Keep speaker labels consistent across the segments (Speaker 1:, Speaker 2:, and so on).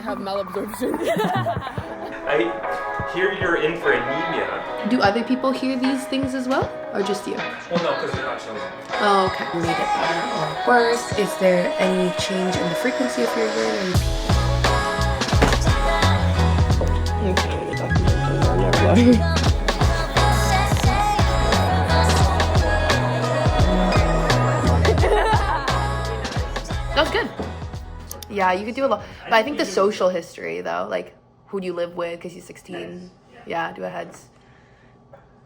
Speaker 1: have malabsorption.
Speaker 2: I hear you're in for anemia.
Speaker 1: Do other people hear these things as well, or just you?
Speaker 2: Well, no, because they're not chosen.
Speaker 1: Oh, okay. Made it better or worse? Is there any change in the frequency of your urine? That was good. Yeah, you could do a lot. But I think the social history, though, like who do you live with because you're 16? Yeah, do a heads.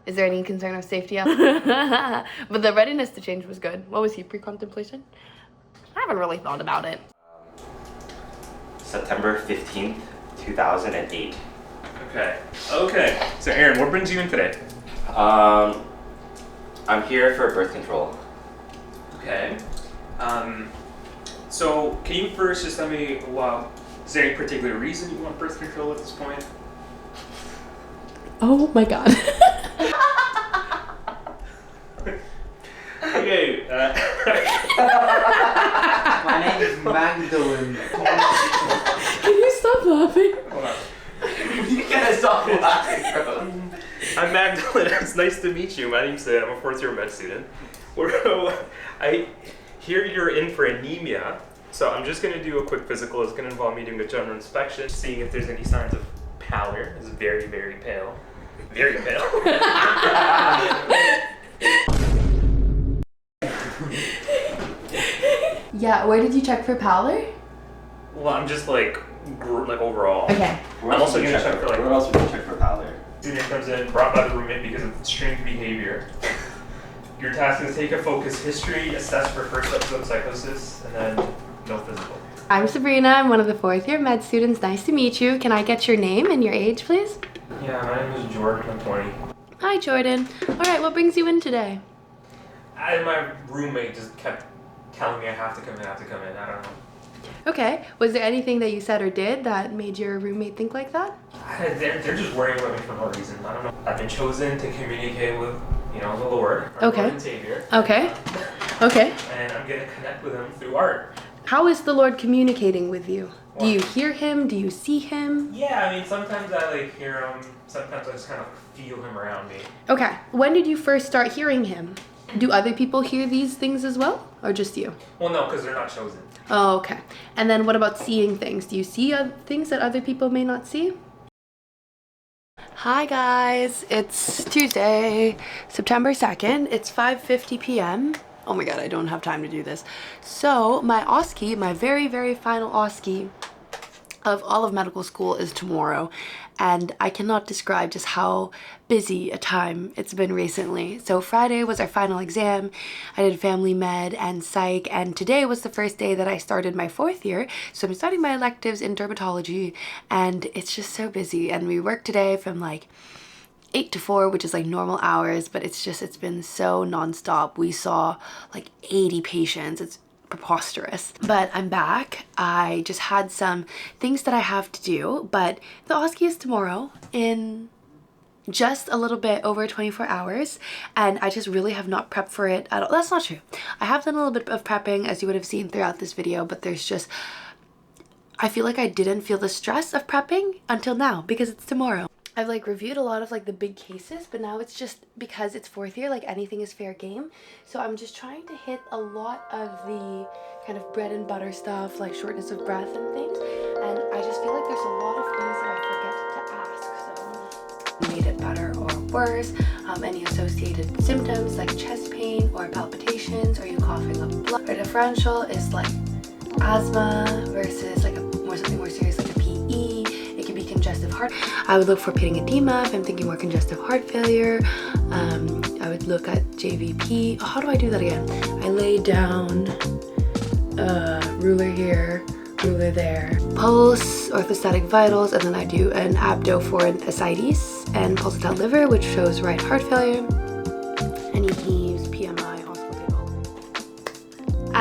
Speaker 1: Is there any concern of safety? But the readiness to change was good. What was he, pre-contemplation? I haven't really thought about it.
Speaker 3: September 15th, 2008.
Speaker 2: Okay. So Aaron, what brings you in today?
Speaker 3: I'm here for birth control.
Speaker 2: Okay. So can you first just tell me, well, is there any particular reason you want birth control at this point?
Speaker 1: Oh my god.
Speaker 2: Okay.
Speaker 4: My name is Magdalene.
Speaker 1: Can you stop laughing?
Speaker 2: Hold on.
Speaker 4: You gotta stop laughing, bro.
Speaker 2: I'm Magdalene. It's nice to meet you. My name's Sid. I'm a fourth year med student. I hear you're in for anemia, so I'm just going to do a quick physical. It's going to involve me doing a general inspection, seeing if there's any signs of pallor. It's very, very pale. Very pale.
Speaker 1: Yeah, where did you check for pallor?
Speaker 2: Well, I'm just like overall.
Speaker 1: Okay.
Speaker 2: I'm also going to check for
Speaker 3: Where else would you check for pallor?
Speaker 2: Student comes in, brought by the roommate because of strange behavior. Your task is take a focus history, assess for first episode of psychosis, and then no physical.
Speaker 1: I'm Sabrina. I'm one of the fourth year med students. Nice to meet you. Can I get your name and your age, please?
Speaker 2: Yeah, my name is Jordan. I'm 20.
Speaker 1: Hi, Jordan. All right, what brings you in today?
Speaker 2: My roommate just kept telling me I have to come in. I don't know.
Speaker 1: Okay. Was there anything that you said or did that made your roommate think like that?
Speaker 2: They're just worrying about me for no reason. I don't know. I've been chosen to communicate with, the Lord, our
Speaker 1: Okay.
Speaker 2: Lord and Savior.
Speaker 1: Okay. Okay.
Speaker 2: And I'm going to connect with him through art.
Speaker 1: How is the Lord communicating with you? Do you hear him? Do you see him?
Speaker 2: Yeah, I mean, sometimes I hear him. Sometimes I just kind of feel him around me.
Speaker 1: Okay. When did you first start hearing him? Do other people hear these things as well? Or just you?
Speaker 2: Well, no, because they're not chosen.
Speaker 1: Oh, okay. And then what about seeing things? Do you see things that other people may not see? Hi guys, it's Tuesday, September 2nd. It's 5:50 p.m. Oh my god, I don't have time to do this. So my OSCE, my very, very final OSCE of all of medical school is tomorrow, and I cannot describe just how busy a time it's been recently. So Friday was our final exam. I did family med and psych, and today was the first day that I started my fourth year. So I'm starting my electives in dermatology, and it's just so busy. And we work today from 8 to 4, which is normal hours, but it's been so nonstop. We saw 80 patients. It's preposterous. But I'm back. I just had some things that I have to do, but the OSCE is tomorrow in just a little bit over 24 hours, and I just really have not prepped for it at all. That's not true. I have done a little bit of prepping, as you would have seen throughout this video, but I feel like I didn't feel the stress of prepping until now because it's tomorrow. I've reviewed a lot of the big cases, but now it's just because it's fourth year, anything is fair game. So I'm just trying to hit a lot of the kind of bread and butter stuff, like shortness of breath and things. And I just feel like there's a lot of things that I forget to ask. So made it better or worse? Any associated symptoms like chest pain or palpitations? Are you coughing up blood? Our differential is asthma versus something more serious like a PE. It could be congestive heart. I would look for pitting edema if I'm thinking more congestive heart failure. I would look at JVP. Oh, how do I do that again? I lay down, ruler here, ruler there. Pulse, orthostatic vitals, and then I do an abdo for an ascites and pulsatile liver, which shows right heart failure. Any heaves, PMI, auscultate all of it.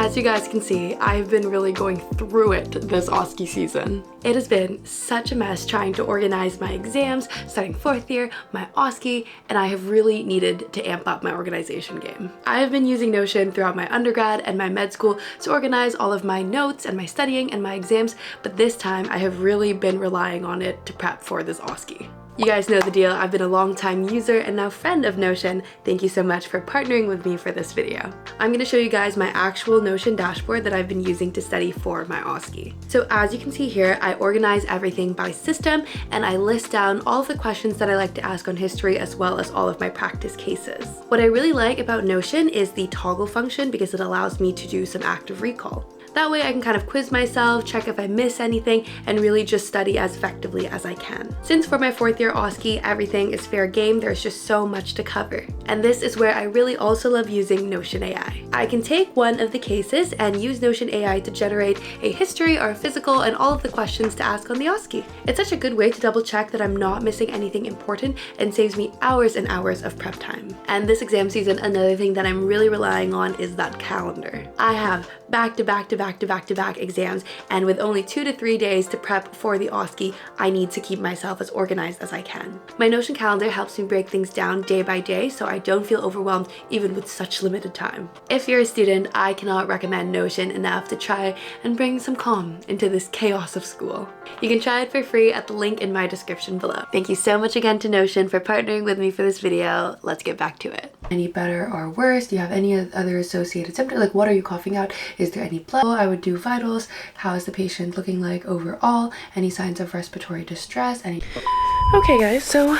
Speaker 1: As you guys can see, I've been really going through it this OSCE season. It has been such a mess trying to organize my exams, starting 4th year, my OSCE, and I have really needed to amp up my organization game. I have been using Notion throughout my undergrad and my med school to organize all of my notes and my studying and my exams, but this time I have really been relying on it to prep for this OSCE. You guys know the deal. I've been a long-time user and now friend of Notion. Thank you so much for partnering with me for this video. I'm going to show you guys my actual Notion dashboard that I've been using to study for my OSCE. So as you can see here, I organize everything by system and I list down all of the questions that I like to ask on history as well as all of my practice cases. What I really like about Notion is the toggle function because it allows me to do some active recall. That way I can kind of quiz myself, check if I miss anything, and really just study as effectively as I can. Since for my 4th year OSCE, everything is fair game, there's just so much to cover. And this is where I really also love using Notion AI. I can take one of the cases and use Notion AI to generate a history or a physical and all of the questions to ask on the OSCE. It's such a good way to double check that I'm not missing anything important and saves me hours and hours of prep time. And this exam season, another thing that I'm really relying on is that calendar. I have back-to-back exams, and with only 2 to 3 days to prep for the OSCE, I need to keep myself as organized as I can. My Notion calendar helps me break things down day by day so I don't feel overwhelmed even with such limited time. If you're a student, I cannot recommend Notion enough to try and bring some calm into this chaos of school. You can try it for free at the link in my description below. Thank you so much again to Notion for partnering with me for this video. Let's get back to it. Any better or worse? Do you have any other associated symptoms? Like, what are you coughing out? Is there any blood? I would do vitals. How is the patient looking like overall? Any signs of respiratory distress? Okay guys, so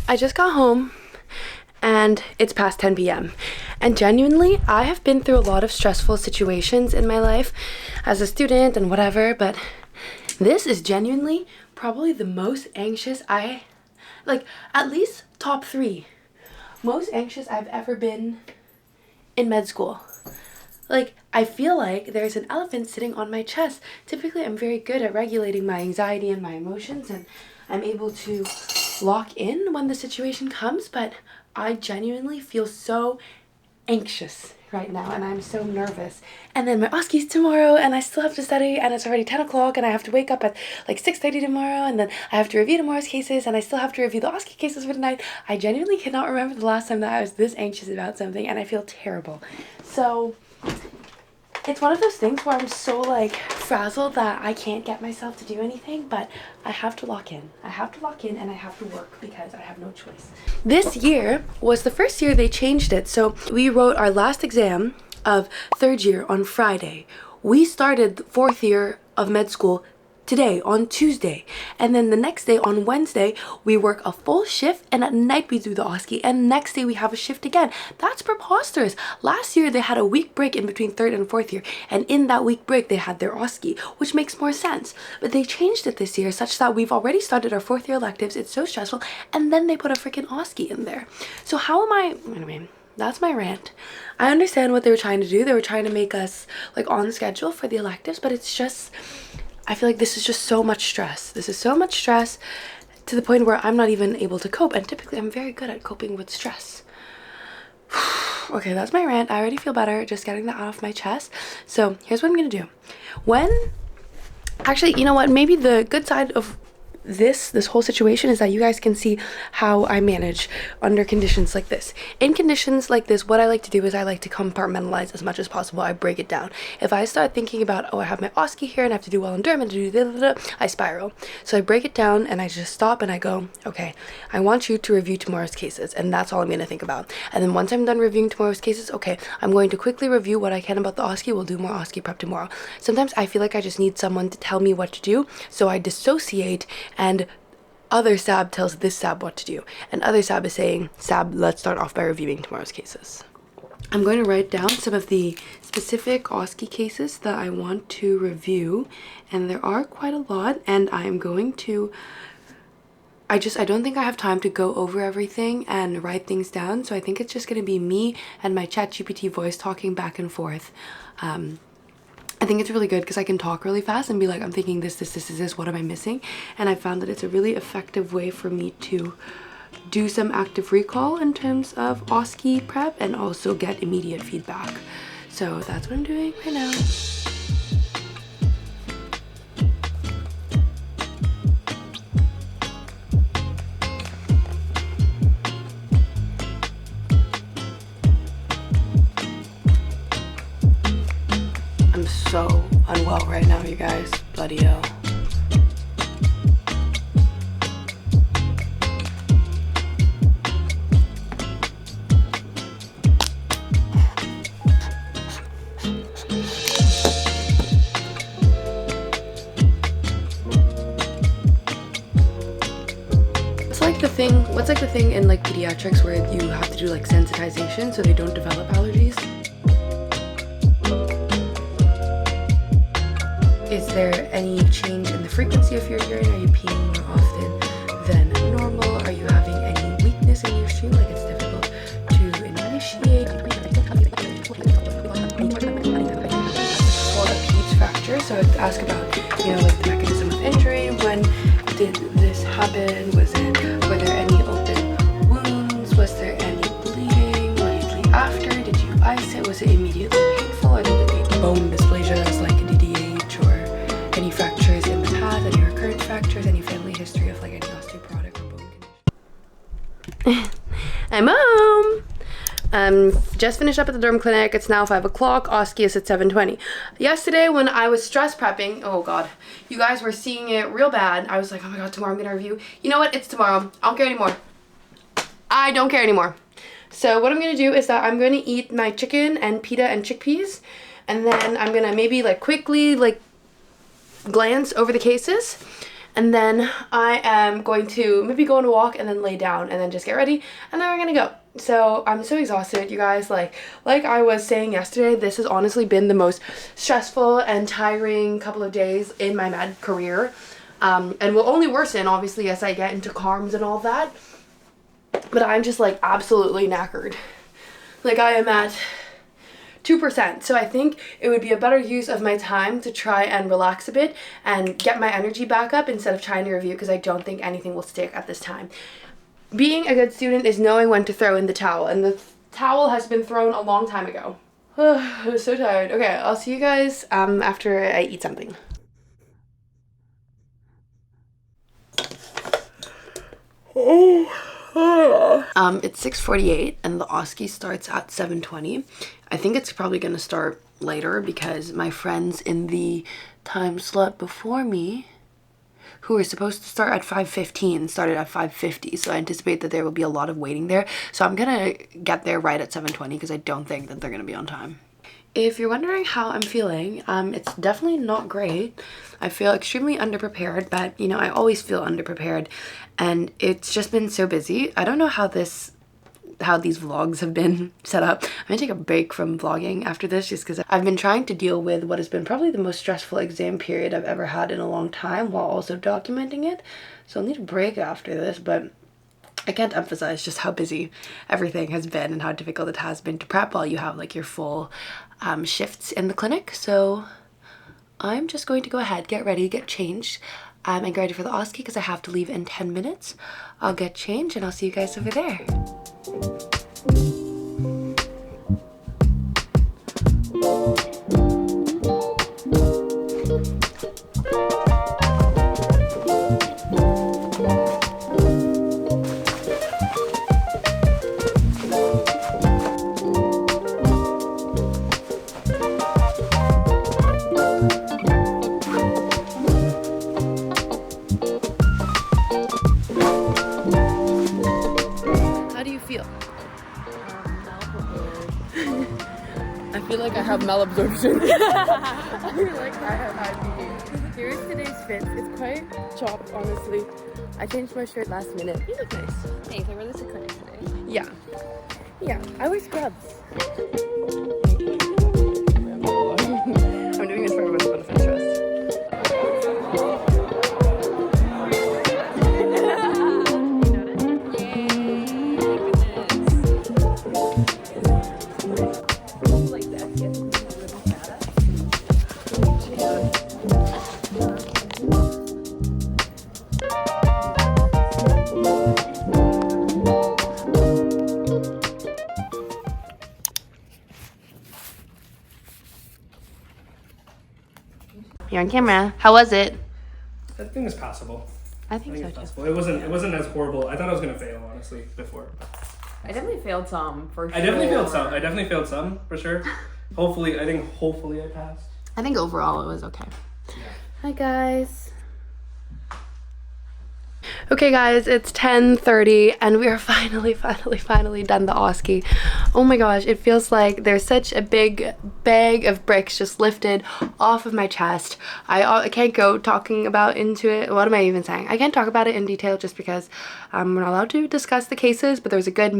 Speaker 1: I just got home and it's past 10 p.m. and genuinely I have been through a lot of stressful situations in my life as a student and whatever, but this is genuinely probably the most anxious at least top 3 most anxious I've ever been in med school. Like, I feel like there's an elephant sitting on my chest. Typically, I'm very good at regulating my anxiety and my emotions, and I'm able to lock in when the situation comes, but I genuinely feel so anxious right now, and I'm so nervous. And then my OSCE's tomorrow, and I still have to study, and it's already 10 o'clock, and I have to wake up at like 6:30 tomorrow, and then I have to review tomorrow's cases, and I still have to review the OSCE cases for tonight. I genuinely cannot remember the last time that I was this anxious about something, and I feel terrible. So it's one of those things where I'm so like frazzled that I can't get myself to do anything, but I have to lock in. I have to lock in and I have to work because I have no choice. This year was the first year they changed it. So we wrote our last exam of 3rd year on Friday. We started 4th year of med school today on Tuesday, and then the next day on Wednesday we work a full shift, and at night we do the OSCE, and next day we have a shift again. That's preposterous. Last year they had a week break in between 3rd and 4th year, and in that week break they had their OSCE, which makes more sense. But they changed it this year such that we've already started our 4th year electives. It's so stressful, and then they put a freaking OSCE in there. So how am I, anyway, that's my rant. I understand what they were trying to do. They were trying to make us like on schedule for the electives, but it's just, I feel like this is just so much stress. This is so much stress to the point where I'm not even able to cope. And typically I'm very good at coping with stress. Okay, that's my rant. I already feel better just getting that off my chest. So here's what I'm going to do. Actually, you know what? Maybe the good side of this whole situation is that you guys can see how I manage under conditions like this. In conditions like this, what I like to do is I like to compartmentalize as much as possible. I break it down. If I start thinking about, oh, I have my OSCE here and I have to do well in Durham and to do I spiral. So I break it down and I just stop and I go, okay, I want you to review tomorrow's cases, and that's all I'm going to think about. And then once I'm done reviewing tomorrow's cases, okay, I'm going to quickly review what I can about the OSCE. We'll do more OSCE prep tomorrow. Sometimes I feel like I just need someone to tell me what to do, so I dissociate, and other SAB tells this SAB what to do, and other SAB is saying, SAB, let's start off by reviewing tomorrow's cases. I'm going to write down some of the specific OSCE cases that I want to review, and there are quite a lot, and I'm going to, I don't think I have time to go over everything and write things down, so I think it's just going to be me and my ChatGPT voice talking back and forth. I think it's really good because I can talk really fast and be like, I'm thinking this, what am I missing? And I found that it's a really effective way for me to do some active recall in terms of OSCE prep and also get immediate feedback. So that's what I'm doing right now. I'm so unwell right now, you guys. Bloody hell. What's like the thing in like pediatrics where you have to do like sensitization so they don't develop allergies? Is there any change in the frequency of your urine? Are you peeing more often than normal? Are you having any weakness in your stream? Like it's difficult to initiate? Called a peds fracture, so I'd ask about, you know, like the mechanism of injury. When did this happen? Were there any open wounds? Was there any bleeding? Immediately after? Did you ice it? Was it immediately painful? Or did it lead to bone dysplasias like DDH or any fractures in the past? Any recurrent fractures? Any family history of like any osteoporotic or bone condition? I'm home! Just finished up at the derm clinic. It's now 5 o'clock. OSCE is at 7:20. Yesterday when I was stress prepping, oh god, you guys were seeing it real bad. I was like, oh my god, tomorrow I'm gonna review. You know what? It's tomorrow. I don't care anymore. I don't care anymore. So what I'm gonna do is that I'm gonna eat my chicken and pita and chickpeas, and then I'm gonna maybe like quickly like glance over the cases. And then I am going to maybe go on a walk and then lay down and then just get ready. And then we're gonna go. So I'm so exhausted, you guys. Like I was saying yesterday, this has honestly been the most stressful and tiring couple of days in my med career. And will only worsen, obviously, as I get into comms and all that. But I'm just like absolutely knackered. Like I am at 2%. So I think it would be a better use of my time to try and relax a bit and get my energy back up instead of trying to review, because I don't think anything will stick at this time. Being a good student is knowing when to throw in the towel, and the towel has been thrown a long time ago. I'm so tired. Okay, I'll see you guys after I eat something. It's 6:48 and the OSCE starts at 7:20. I think it's probably going to start later because my friends in the time slot before me, who were supposed to start at 5:15, started at 5:50. So I anticipate that there will be a lot of waiting there. So I'm going to get there right at 7:20 because I don't think that they're going to be on time. If you're wondering how I'm feeling, it's definitely not great. I feel extremely underprepared, but you know, I always feel underprepared, and it's just been so busy. I don't know how these vlogs have been set up. I'm gonna take a break from vlogging after this just because I've been trying to deal with what has been probably the most stressful exam period I've ever had in a long time while also documenting it. So I'll need a break after this, but I can't emphasize just how busy everything has been and how difficult it has been to prep while you have like your full shifts in the clinic. So I'm just going to go ahead, get ready, get changed, and get ready for the OSCE because I have to leave in 10 minutes. I'll get changed and I'll see you guys over there. I feel like I have malabsorption. I feel like I have IBD. Here's today's fit. It's quite chopped, honestly. I changed my shirt last minute. You look nice.
Speaker 5: Thanks, I wore this to clinic today.
Speaker 1: Yeah. Yeah, I wear scrubs. I'm doing this for everyone's benefit trust. You're on camera. How was it?
Speaker 6: I think it's passable.
Speaker 1: I think so
Speaker 6: It's
Speaker 1: too.
Speaker 6: possible. It wasn't as horrible. I thought I was gonna fail, honestly, before.
Speaker 5: I definitely failed some for sure.
Speaker 6: I definitely failed some for sure. Hopefully I passed.
Speaker 1: I think overall it was okay. Hi guys. Okay guys, it's 10:30 and we are finally done the OSCE. Oh my gosh, it feels like there's such a big bag of bricks just lifted off of my chest. I can't go talking about into it. What am I even saying? I can't talk about it in detail just because we're not allowed to discuss the cases, but there's a good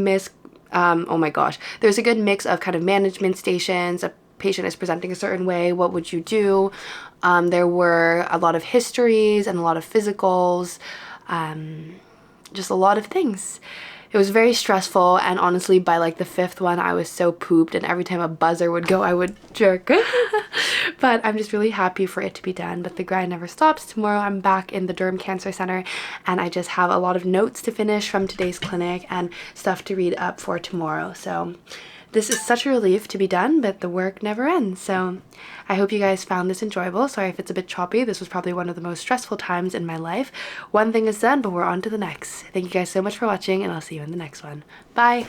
Speaker 1: oh my gosh, there's a good mix of kind of management stations. A patient is presenting a certain way, what would you do? There were a lot of histories and a lot of physicals. Just a lot of things. It was very stressful, and honestly by like the 5th one I was so pooped, and every time a buzzer would go I would jerk. But I'm just really happy for it to be done, but the grind never stops. Tomorrow I'm back in the Derm Cancer Center and I just have a lot of notes to finish from today's clinic and stuff to read up for tomorrow. So this is such a relief to be done, but the work never ends. So I hope you guys found this enjoyable. Sorry if it's a bit choppy. This was probably one of the most stressful times in my life. One thing is done, but we're on to the next. Thank you guys so much for watching, and I'll see you in the next one. Bye!